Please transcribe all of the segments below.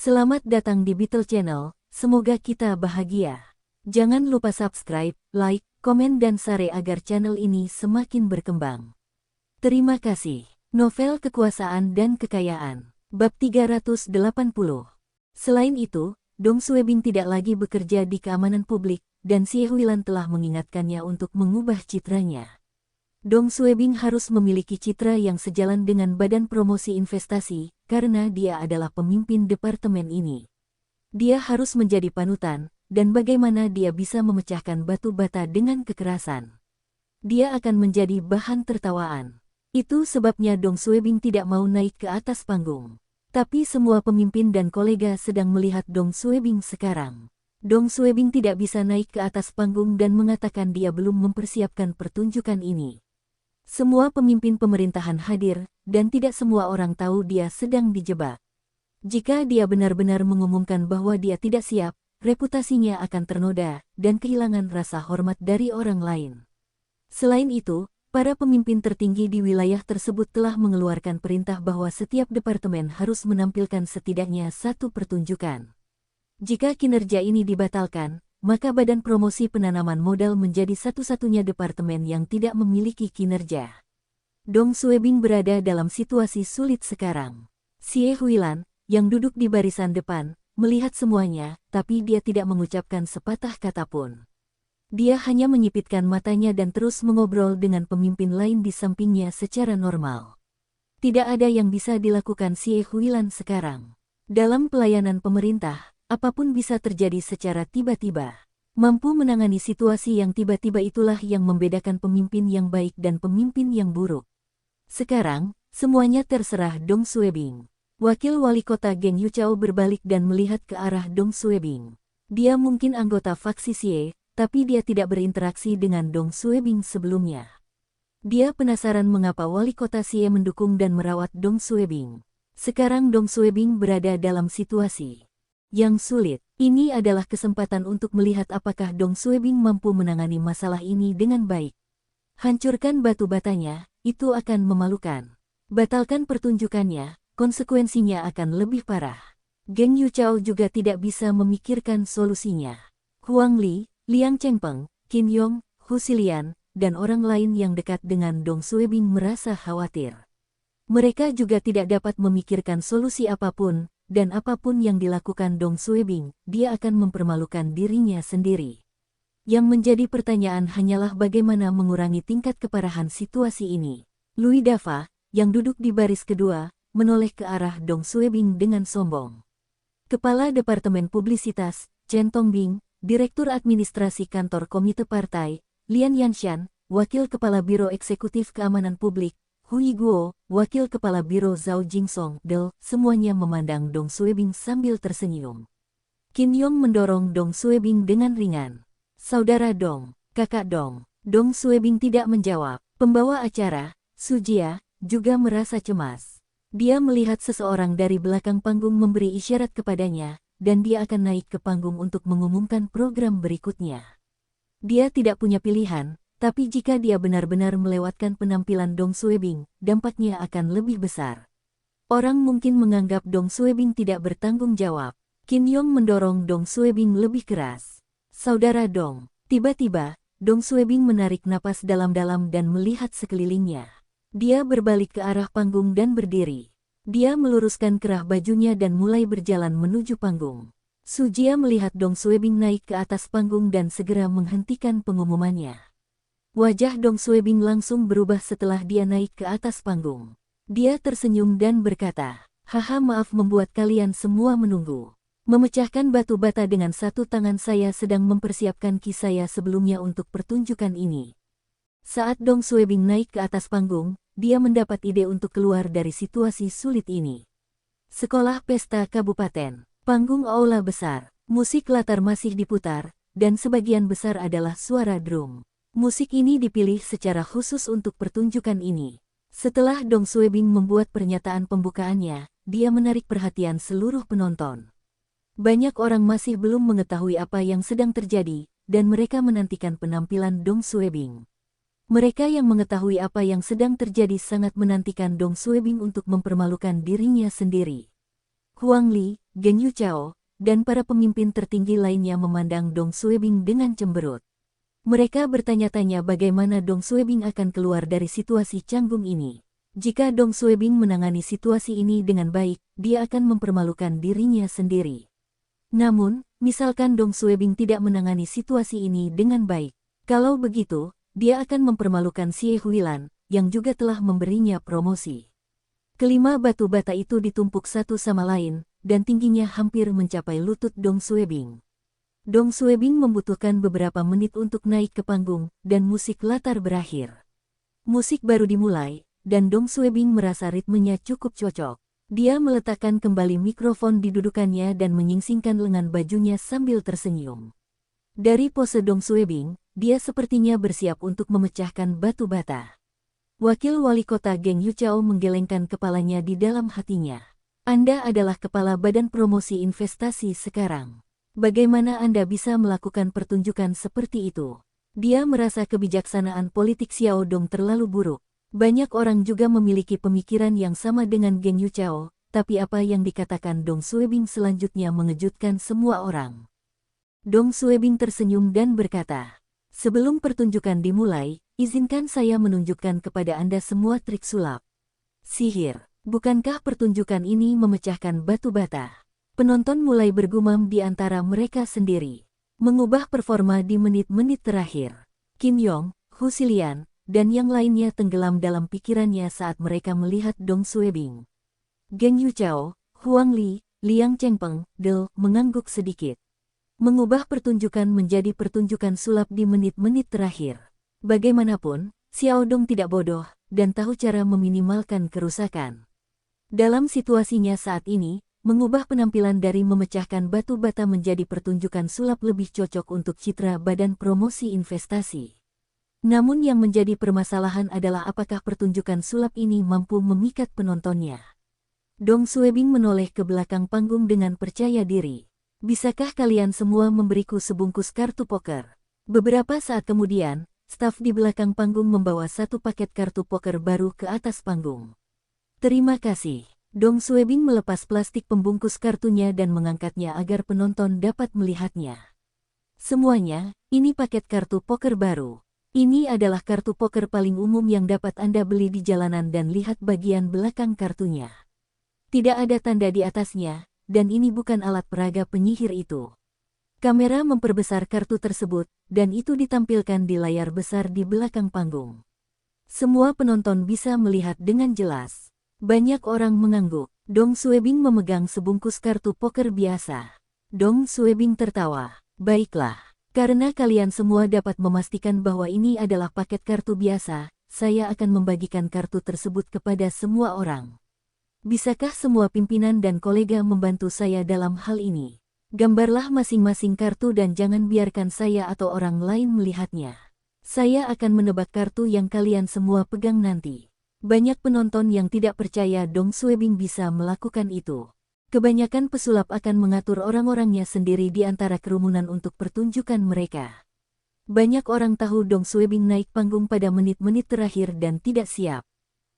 Selamat datang di Beetle Channel, semoga kita bahagia. Jangan lupa subscribe, like, komen dan share agar channel ini semakin berkembang. Terima kasih. Novel Kekuasaan dan Kekayaan, Bab 380. Selain itu, Dong Suebing tidak lagi bekerja di keamanan publik, dan Xie Huilan telah mengingatkannya untuk mengubah citranya. Dong Suebing harus memiliki citra yang sejalan dengan Badan Promosi Investasi, karena dia adalah pemimpin departemen ini. Dia harus menjadi panutan, dan bagaimana dia bisa memecahkan batu bata dengan kekerasan. Dia akan menjadi bahan tertawaan. Itu sebabnya Dong Suebing tidak mau naik ke atas panggung. Tapi semua pemimpin dan kolega sedang melihat Dong Suebing sekarang. Dong Suebing tidak bisa naik ke atas panggung dan mengatakan dia belum mempersiapkan pertunjukan ini. Semua pemimpin pemerintahan hadir, dan tidak semua orang tahu dia sedang dijebak. Jika dia benar-benar mengumumkan bahwa dia tidak siap, reputasinya akan ternoda, dan kehilangan rasa hormat dari orang lain. Selain itu, para pemimpin tertinggi di wilayah tersebut telah mengeluarkan perintah bahwa setiap departemen harus menampilkan setidaknya satu pertunjukan. Jika kinerja ini dibatalkan, maka Badan Promosi Penanaman Modal menjadi satu-satunya departemen yang tidak memiliki kinerja. Dong Suebing berada dalam situasi sulit sekarang. Xie Huilan, yang duduk di barisan depan, melihat semuanya, tapi dia tidak mengucapkan sepatah kata pun. Dia hanya menyipitkan matanya dan terus mengobrol dengan pemimpin lain di sampingnya secara normal. Tidak ada yang bisa dilakukan Xie Huilan sekarang. Dalam pelayanan pemerintah, apapun bisa terjadi secara tiba-tiba. Mampu menangani situasi yang tiba-tiba itulah yang membedakan pemimpin yang baik dan pemimpin yang buruk. Sekarang, semuanya terserah Dong Suebing. Wakil wali kota Geng Yuchao berbalik dan melihat ke arah Dong Suebing. Dia mungkin anggota faksi Xie, tapi dia tidak berinteraksi dengan Dong Suebing sebelumnya. Dia penasaran mengapa wali kota Xie mendukung dan merawat Dong Suebing. Sekarang Dong Suebing berada dalam situasi yang sulit. Ini adalah kesempatan untuk melihat apakah Dong Suebing mampu menangani masalah ini dengan baik. Hancurkan batu batanya, itu akan memalukan. Batalkan pertunjukannya, konsekuensinya akan lebih parah. Geng Yuchao juga tidak bisa memikirkan solusinya. Huang Li, Liang Chengpeng, Qin Yong, Hu Xilian, dan orang lain yang dekat dengan Dong Suebing merasa khawatir. Mereka juga tidak dapat memikirkan solusi apapun, dan apapun yang dilakukan Dong Suebing, dia akan mempermalukan dirinya sendiri. Yang menjadi pertanyaan hanyalah bagaimana mengurangi tingkat keparahan situasi ini. Lui Dava, yang duduk di baris kedua, menoleh ke arah Dong Suebing dengan sombong. Kepala Departemen Publisitas, Chen Tongbing, Direktur Administrasi Kantor Komite Partai, Lian Yanshan, Wakil Kepala Biro Eksekutif Keamanan Publik, Hui Guo, Wakil Kepala Biro Zhao Jingsong, semuanya memandang Dong Suebing sambil tersenyum. Qin Yong mendorong Dong Suebing dengan ringan. Saudara Dong, kakak Dong. Dong Suebing tidak menjawab. Pembawa acara, Su Jia, juga merasa cemas. Dia melihat seseorang dari belakang panggung memberi isyarat kepadanya, dan dia akan naik ke panggung untuk mengumumkan program berikutnya. Dia tidak punya pilihan. Tapi jika dia benar-benar melewatkan penampilan Dong Suebing, dampaknya akan lebih besar. Orang mungkin menganggap Dong Suebing tidak bertanggung jawab. Qin Yong mendorong Dong Suebing lebih keras. Saudara Dong. Tiba-tiba, Dong Suebing menarik napas dalam-dalam dan melihat sekelilingnya. Dia berbalik ke arah panggung dan berdiri. Dia meluruskan kerah bajunya dan mulai berjalan menuju panggung. Su Jia melihat Dong Suebing naik ke atas panggung dan segera menghentikan pengumumannya. Wajah Dong Suebing langsung berubah setelah dia naik ke atas panggung. Dia tersenyum dan berkata, "Haha, maaf membuat kalian semua menunggu. Memecahkan batu bata dengan satu tangan saya sedang mempersiapkan ki saya sebelumnya untuk pertunjukan ini." Saat Dong Suebing naik ke atas panggung, dia mendapat ide untuk keluar dari situasi sulit ini. Sekolah Pesta Kabupaten, panggung aula besar, musik latar masih diputar, dan sebagian besar adalah suara drum. Musik ini dipilih secara khusus untuk pertunjukan ini. Setelah Dong Suebing membuat pernyataan pembukaannya, dia menarik perhatian seluruh penonton. Banyak orang masih belum mengetahui apa yang sedang terjadi, dan mereka menantikan penampilan Dong Suebing. Mereka yang mengetahui apa yang sedang terjadi sangat menantikan Dong Suebing untuk mempermalukan dirinya sendiri. Huang Li, Geng Yuchao, dan para pemimpin tertinggi lainnya memandang Dong Suebing dengan cemberut. Mereka bertanya-tanya bagaimana Dong Suebing akan keluar dari situasi canggung ini. Jika Dong Suebing menangani situasi ini dengan baik, dia akan mempermalukan dirinya sendiri. Namun, misalkan Dong Suebing tidak menangani situasi ini dengan baik. Kalau begitu, dia akan mempermalukan Xie Huilan, yang juga telah memberinya promosi. Kelima batu bata itu ditumpuk satu sama lain, dan tingginya hampir mencapai lutut Dong Suebing. Dong Suebing membutuhkan beberapa menit untuk naik ke panggung, dan musik latar berakhir. Musik baru dimulai, dan Dong Suebing merasa ritmenya cukup cocok. Dia meletakkan kembali mikrofon di dudukannya dan menyingsingkan lengan bajunya sambil tersenyum. Dari pose Dong Suebing, dia sepertinya bersiap untuk memecahkan batu bata. Wakil wali kota Geng Yuchao menggelengkan kepalanya di dalam hatinya. Anda adalah kepala badan promosi investasi sekarang. Bagaimana Anda bisa melakukan pertunjukan seperti itu? Dia merasa kebijaksanaan politik Xiao Dong terlalu buruk. Banyak orang juga memiliki pemikiran yang sama dengan Geng Yuchao, tapi apa yang dikatakan Dong Suebing selanjutnya mengejutkan semua orang. Dong Suebing tersenyum dan berkata, "Sebelum pertunjukan dimulai, izinkan saya menunjukkan kepada Anda semua trik sulap. Sihir, bukankah pertunjukan ini memecahkan batu bata?" Penonton mulai bergumam di antara mereka sendiri. Mengubah performa di menit-menit terakhir. Qin Yong, Hu Xilian, dan yang lainnya tenggelam dalam pikirannya saat mereka melihat Dong Suebing. Geng Yuchao, Huang Li, Liang Chengpeng, Del, mengangguk sedikit. Mengubah pertunjukan menjadi pertunjukan sulap di menit-menit terakhir. Bagaimanapun, Xiao Dong tidak bodoh, dan tahu cara meminimalkan kerusakan. Dalam situasinya saat ini, mengubah penampilan dari memecahkan batu bata menjadi pertunjukan sulap lebih cocok untuk citra badan promosi investasi. Namun yang menjadi permasalahan adalah apakah pertunjukan sulap ini mampu memikat penontonnya. Dong Suebing menoleh ke belakang panggung dengan percaya diri. "Bisakah kalian semua memberiku sebungkus kartu poker?" Beberapa saat kemudian, staf di belakang panggung membawa satu paket kartu poker baru ke atas panggung. "Terima kasih." Dong Suebing melepas plastik pembungkus kartunya dan mengangkatnya agar penonton dapat melihatnya. "Semuanya, ini paket kartu poker baru. Ini adalah kartu poker paling umum yang dapat Anda beli di jalanan dan lihat bagian belakang kartunya. Tidak ada tanda di atasnya, dan ini bukan alat peraga penyihir itu." Kamera memperbesar kartu tersebut, dan itu ditampilkan di layar besar di belakang panggung. Semua penonton bisa melihat dengan jelas. Banyak orang mengangguk. Dong Suebing memegang sebungkus kartu poker biasa. Dong Suebing tertawa. "Baiklah, karena kalian semua dapat memastikan bahwa ini adalah paket kartu biasa, saya akan membagikan kartu tersebut kepada semua orang. Bisakah semua pimpinan dan kolega membantu saya dalam hal ini? Gambarlah masing-masing kartu dan jangan biarkan saya atau orang lain melihatnya. Saya akan menebak kartu yang kalian semua pegang nanti." Banyak penonton yang tidak percaya Dong Suebing bisa melakukan itu. Kebanyakan pesulap akan mengatur orang-orangnya sendiri di antara kerumunan untuk pertunjukan mereka. Banyak orang tahu Dong Suebing naik panggung pada menit-menit terakhir dan tidak siap.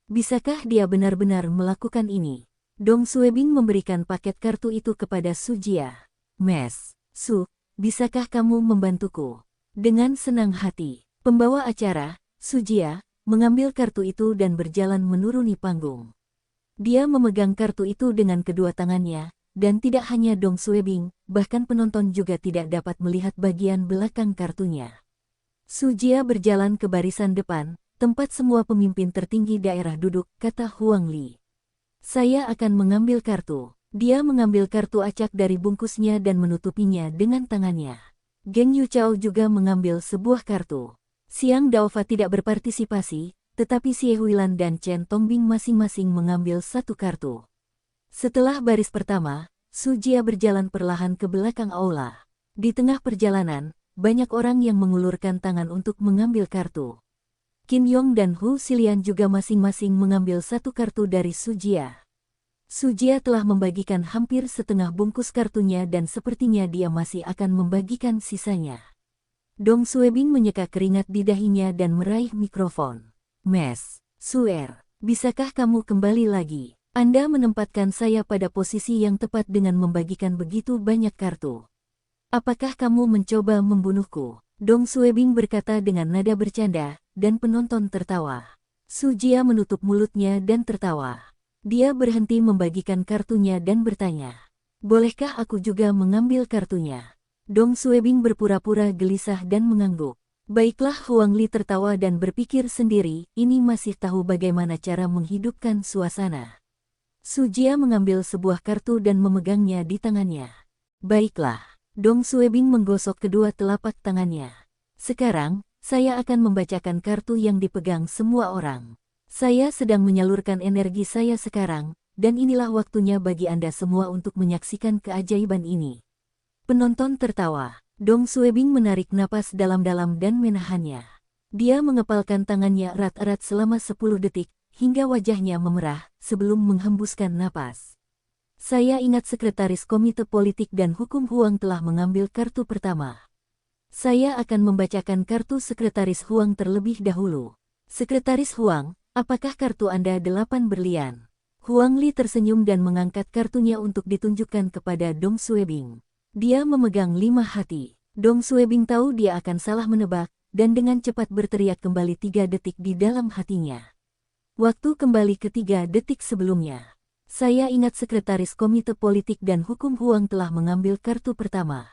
Bisakah dia benar-benar melakukan ini? Dong Suebing memberikan paket kartu itu kepada Su Jia. "Mes, Su, bisakah kamu membantuku?" Dengan senang hati, pembawa acara, Su Jia, mengambil kartu itu dan berjalan menuruni panggung. Dia memegang kartu itu dengan kedua tangannya, dan tidak hanya Dong Suebing, bahkan penonton juga tidak dapat melihat bagian belakang kartunya. Su Jia berjalan ke barisan depan, tempat semua pemimpin tertinggi daerah duduk, kata Huang Li. "Saya akan mengambil kartu." Dia mengambil kartu acak dari bungkusnya dan menutupinya dengan tangannya. Geng Yuchao juga mengambil sebuah kartu. Xiang Daofa tidak berpartisipasi, tetapi Xie Huilan dan Chen Tongbing masing-masing mengambil satu kartu. Setelah baris pertama, Su Jia berjalan perlahan ke belakang aula. Di tengah perjalanan, banyak orang yang mengulurkan tangan untuk mengambil kartu. Qin Yong dan Hu Xilian juga masing-masing mengambil satu kartu dari Su Jia. Su Jia telah membagikan hampir setengah bungkus kartunya dan sepertinya dia masih akan membagikan sisanya. Dong Suebing menyeka keringat di dahinya dan meraih mikrofon. "Mes, Suer, bisakah kamu kembali lagi? Anda menempatkan saya pada posisi yang tepat dengan membagikan begitu banyak kartu. Apakah kamu mencoba membunuhku? Dong Suebing berkata dengan nada bercanda, dan penonton tertawa. Su Jia menutup mulutnya dan tertawa. Dia berhenti membagikan kartunya dan bertanya, "Bolehkah aku juga mengambil kartunya?" Dong Suebing berpura-pura gelisah dan mengangguk. Baiklah, Huang Li tertawa dan berpikir sendiri, ini masih tahu bagaimana cara menghidupkan suasana. Su Jia mengambil sebuah kartu dan memegangnya di tangannya. Baiklah, Dong Suebing menggosok kedua telapak tangannya. Sekarang, saya akan membacakan kartu yang dipegang semua orang. Saya sedang menyalurkan energi saya sekarang, dan inilah waktunya bagi Anda semua untuk menyaksikan keajaiban ini. Penonton tertawa. Dong Suebing menarik napas dalam-dalam dan menahannya. Dia mengepalkan tangannya erat-erat selama 10 detik, hingga wajahnya memerah sebelum menghembuskan napas. Saya ingat Sekretaris Komite Politik dan Hukum Huang telah mengambil kartu pertama. Saya akan membacakan kartu Sekretaris Huang terlebih dahulu. Sekretaris Huang, apakah kartu Anda 8 berlian? Huang Li tersenyum dan mengangkat kartunya untuk ditunjukkan kepada Dong Suebing. Dia memegang 5 hati. Dong Suebing tahu dia akan salah menebak, dan dengan cepat berteriak kembali 3 detik di dalam hatinya. Waktu kembali ke 3 detik sebelumnya. Saya ingat Sekretaris Komite Politik dan Hukum Huang telah mengambil kartu pertama.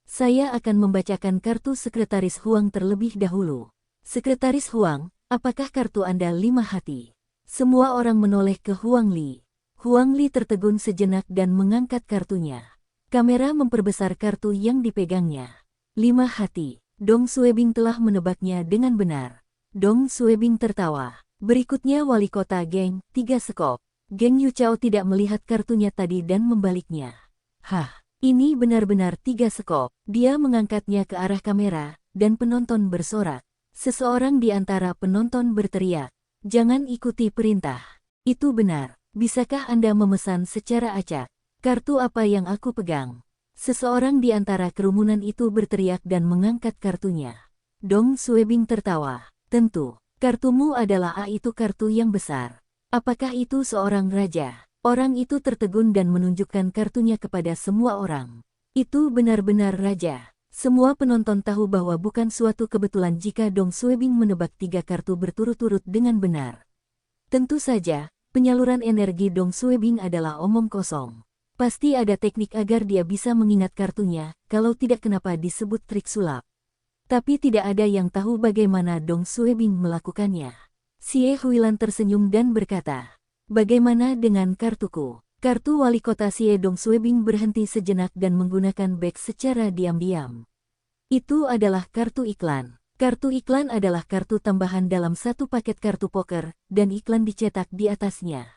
Saya akan membacakan kartu Sekretaris Huang terlebih dahulu. Sekretaris Huang, apakah kartu Anda 5 hati? Semua orang menoleh ke Huang Li. Huang Li tertegun sejenak dan mengangkat kartunya. Kamera memperbesar kartu yang dipegangnya. 5 hati. Dong Suebing telah menebaknya dengan benar. Dong Suebing tertawa. Berikutnya wali kota geng, 3 sekop. Geng Yu Chao tidak melihat kartunya tadi dan membaliknya. Hah, ini benar-benar 3 sekop. Dia mengangkatnya ke arah kamera, dan penonton bersorak. Seseorang di antara penonton berteriak, "Jangan ikuti perintah. Itu benar. Bisakah Anda memesan secara acak? Kartu apa yang aku pegang?" Seseorang di antara kerumunan itu berteriak dan mengangkat kartunya. Dong Suebing tertawa. "Tentu. Kartumu adalah A, itu kartu yang besar. Apakah itu seorang raja?" Orang itu tertegun dan menunjukkan kartunya kepada semua orang. Itu benar-benar raja. Semua penonton tahu bahwa bukan suatu kebetulan jika Dong Suebing menebak 3 kartu berturut-turut dengan benar. Tentu saja, penyaluran energi Dong Suebing adalah omong kosong. Pasti ada teknik agar dia bisa mengingat kartunya, kalau tidak kenapa disebut trik sulap. Tapi tidak ada yang tahu bagaimana Dong Suebing melakukannya. Xie Huilan tersenyum dan berkata, "Bagaimana dengan kartuku?" Kartu wali kota Xie. Dong Suebing berhenti sejenak dan menggunakan bag secara diam-diam. Itu adalah kartu iklan. Kartu iklan adalah kartu tambahan dalam satu paket kartu poker, dan iklan dicetak di atasnya.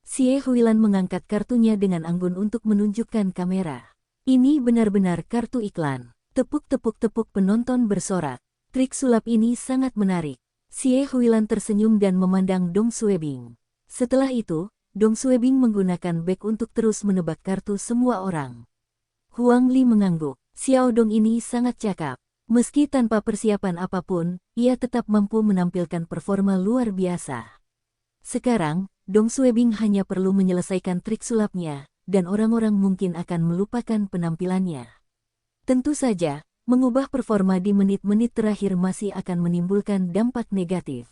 Xie Huilan mengangkat kartunya dengan anggun untuk menunjukkan kamera. Ini benar-benar kartu iklan. Tepuk-tepuk-tepuk penonton bersorak. Trik sulap ini sangat menarik. Xie Huilan tersenyum dan memandang Dong Suebing. Setelah itu, Dong Suebing menggunakan bag untuk terus menebak kartu semua orang. Huang Li mengangguk. Xiao Dong ini sangat cakap. Meski tanpa persiapan apapun, ia tetap mampu menampilkan performa luar biasa. Sekarang, Dong Suebing hanya perlu menyelesaikan trik sulapnya, dan orang-orang mungkin akan melupakan penampilannya. Tentu saja, mengubah performa di menit-menit terakhir masih akan menimbulkan dampak negatif.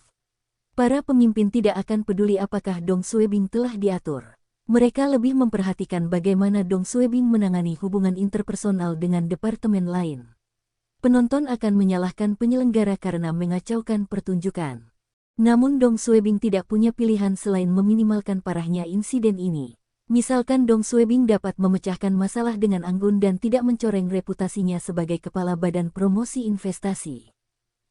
Para pemimpin tidak akan peduli apakah Dong Suebing telah diatur. Mereka lebih memperhatikan bagaimana Dong Suebing menangani hubungan interpersonal dengan departemen lain. Penonton akan menyalahkan penyelenggara karena mengacaukan pertunjukan. Namun Dong Suebing tidak punya pilihan selain meminimalkan parahnya insiden ini. Misalkan Dong Suebing dapat memecahkan masalah dengan anggun dan tidak mencoreng reputasinya sebagai kepala badan promosi investasi.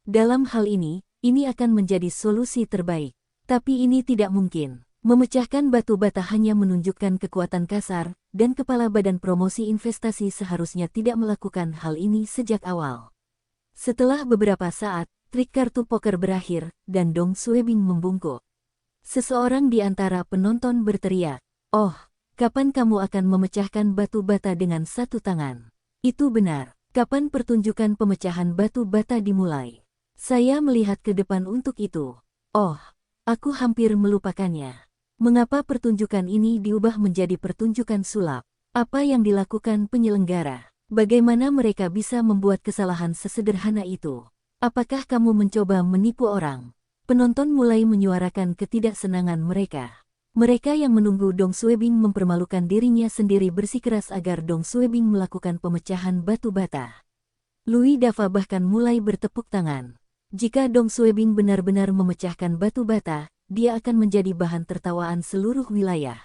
Dalam hal ini akan menjadi solusi terbaik. Tapi ini tidak mungkin. Memecahkan batu bata hanya menunjukkan kekuatan kasar, dan kepala badan promosi investasi seharusnya tidak melakukan hal ini sejak awal. Setelah beberapa saat, trik kartu poker berakhir, dan Dong Suebing membungkuk. Seseorang di antara penonton berteriak, "Oh, kapan kamu akan memecahkan batu bata dengan satu tangan?" Itu benar. Kapan pertunjukan pemecahan batu bata dimulai? Saya melihat ke depan untuk itu. Oh, aku hampir melupakannya. Mengapa pertunjukan ini diubah menjadi pertunjukan sulap? Apa yang dilakukan penyelenggara? Bagaimana mereka bisa membuat kesalahan sesederhana itu? Apakah kamu mencoba menipu orang? Penonton mulai menyuarakan ketidaksenangan mereka. Mereka yang menunggu Dong Suebing mempermalukan dirinya sendiri bersikeras agar Dong Suebing melakukan pemecahan batu bata. Louis Dava bahkan mulai bertepuk tangan. Jika Dong Suebing benar-benar memecahkan batu bata, dia akan menjadi bahan tertawaan seluruh wilayah.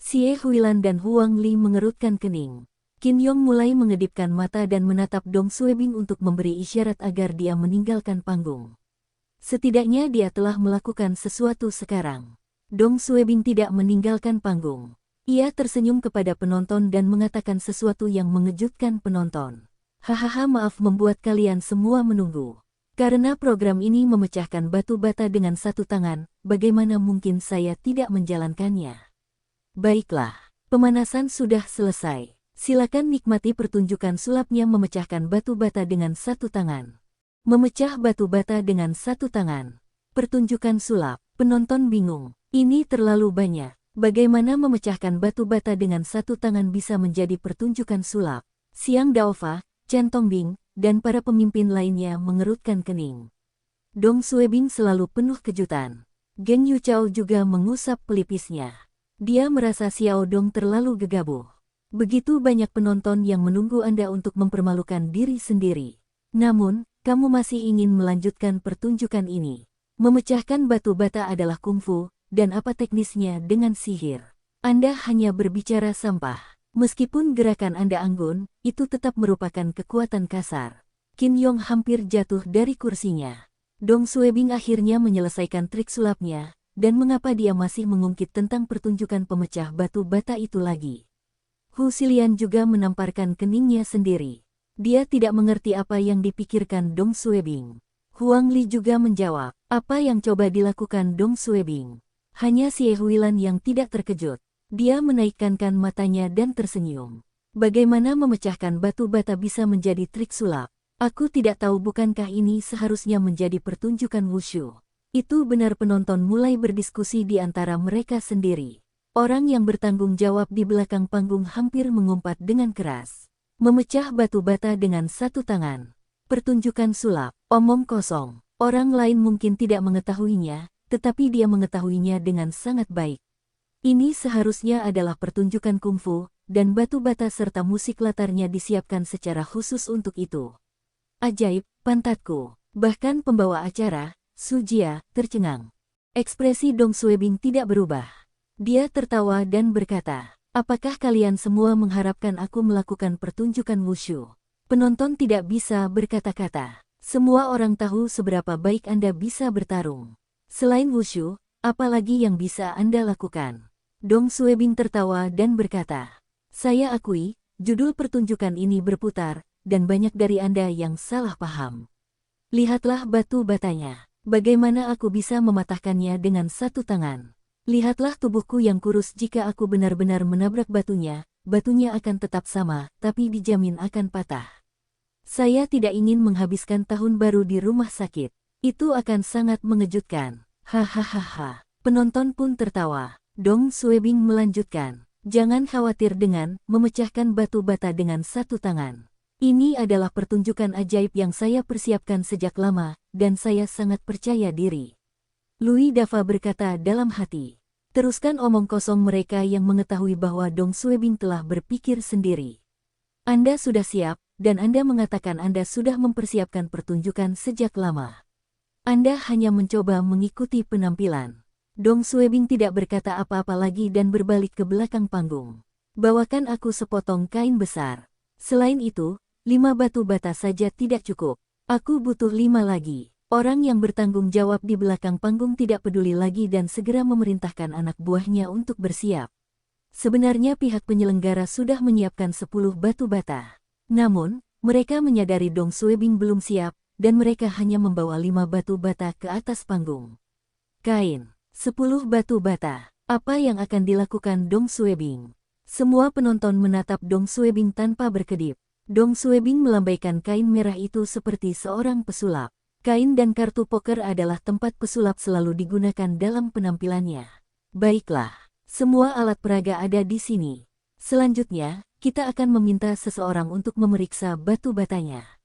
Xie Huilan dan Huang Li mengerutkan kening. Qin Yong mulai mengedipkan mata dan menatap Dong Suebing untuk memberi isyarat agar dia meninggalkan panggung. Setidaknya dia telah melakukan sesuatu sekarang. Dong Suebing tidak meninggalkan panggung. Ia tersenyum kepada penonton dan mengatakan sesuatu yang mengejutkan penonton. Hahaha, maaf membuat kalian semua menunggu. Karena program ini memecahkan batu bata dengan satu tangan, bagaimana mungkin saya tidak menjalankannya? Baiklah, pemanasan sudah selesai. Silakan nikmati pertunjukan sulapnya memecahkan batu bata dengan satu tangan. Memecah batu bata dengan satu tangan. Pertunjukan sulap, penonton bingung. Ini terlalu banyak. Bagaimana memecahkan batu bata dengan satu tangan bisa menjadi pertunjukan sulap? Xiang Daofa, Chen Tongbing, dan para pemimpin lainnya mengerutkan kening. Dong Suebing selalu penuh kejutan. Geng Yuchao juga mengusap pelipisnya. Dia merasa Xiao Dong terlalu gegabah. Begitu banyak penonton yang menunggu Anda untuk mempermalukan diri sendiri. Namun, kamu masih ingin melanjutkan pertunjukan ini. Memecahkan batu bata adalah kungfu, dan apa teknisnya dengan sihir? Anda hanya berbicara sampah. Meskipun gerakan Anda anggun, itu tetap merupakan kekuatan kasar. Qin Yong hampir jatuh dari kursinya. Dong Suebing akhirnya menyelesaikan trik sulapnya, dan mengapa dia masih mengungkit tentang pertunjukan pemecah batu bata itu lagi? Hu Xilian juga menamparkan keningnya sendiri. Dia tidak mengerti apa yang dipikirkan Dong Suebing. Huang Li juga menjawab, apa yang coba dilakukan Dong Suebing? Hanya Xie Huilan yang tidak terkejut. Dia menaikkan matanya dan tersenyum. Bagaimana memecahkan batu bata bisa menjadi trik sulap? Aku tidak tahu, bukankah ini seharusnya menjadi pertunjukan wushu? Itu benar. Penonton mulai berdiskusi di antara mereka sendiri. Orang yang bertanggung jawab di belakang panggung hampir mengumpat dengan keras. Memecah batu bata dengan satu tangan. Pertunjukan sulap, omong kosong. Orang lain mungkin tidak mengetahuinya, tetapi dia mengetahuinya dengan sangat baik. Ini seharusnya adalah pertunjukan kungfu, dan batu bata serta musik latarnya disiapkan secara khusus untuk itu. Ajaib, pantatku. Bahkan pembawa acara, Su Jia, tercengang. Ekspresi Dong Suebing tidak berubah. Dia tertawa dan berkata, apakah kalian semua mengharapkan aku melakukan pertunjukan wushu? Penonton tidak bisa berkata-kata. Semua orang tahu seberapa baik Anda bisa bertarung. Selain wushu, apa lagi yang bisa Anda lakukan? Dong Suebing tertawa dan berkata, saya akui, judul pertunjukan ini berputar, dan banyak dari Anda yang salah paham. Lihatlah batu batanya. Bagaimana aku bisa mematahkannya dengan satu tangan? Lihatlah tubuhku yang kurus. Jika aku benar-benar menabrak batunya akan tetap sama, tapi dijamin akan patah. Saya tidak ingin menghabiskan tahun baru di rumah sakit. Itu akan sangat mengejutkan. Hahaha. Penonton pun tertawa. Dong Suebing melanjutkan. Jangan khawatir dengan memecahkan batu bata dengan satu tangan. Ini adalah pertunjukan ajaib yang saya persiapkan sejak lama, dan saya sangat percaya diri. Louis Dava berkata dalam hati. Teruskan omong kosong mereka yang mengetahui bahwa Dong Suebing telah berpikir sendiri. Anda sudah siap, dan Anda mengatakan Anda sudah mempersiapkan pertunjukan sejak lama. Anda hanya mencoba mengikuti penampilan. Dong Suebing tidak berkata apa-apa lagi dan berbalik ke belakang panggung. Bawakan aku sepotong kain besar. Selain itu, 5 batu bata saja tidak cukup. Aku butuh 5 lagi. Orang yang bertanggung jawab di belakang panggung tidak peduli lagi dan segera memerintahkan anak buahnya untuk bersiap. Sebenarnya pihak penyelenggara sudah menyiapkan 10 batu bata. Namun, mereka menyadari Dong Suebing belum siap, dan mereka hanya membawa 5 batu bata ke atas panggung. Kain, 10 batu bata. Apa yang akan dilakukan Dong Suebing? Semua penonton menatap Dong Suebing tanpa berkedip. Dong Suebing melambaikan kain merah itu seperti seorang pesulap. Kain dan kartu poker adalah tempat pesulap selalu digunakan dalam penampilannya. Baiklah, semua alat peraga ada di sini. Selanjutnya, kita akan meminta seseorang untuk memeriksa batu batanya.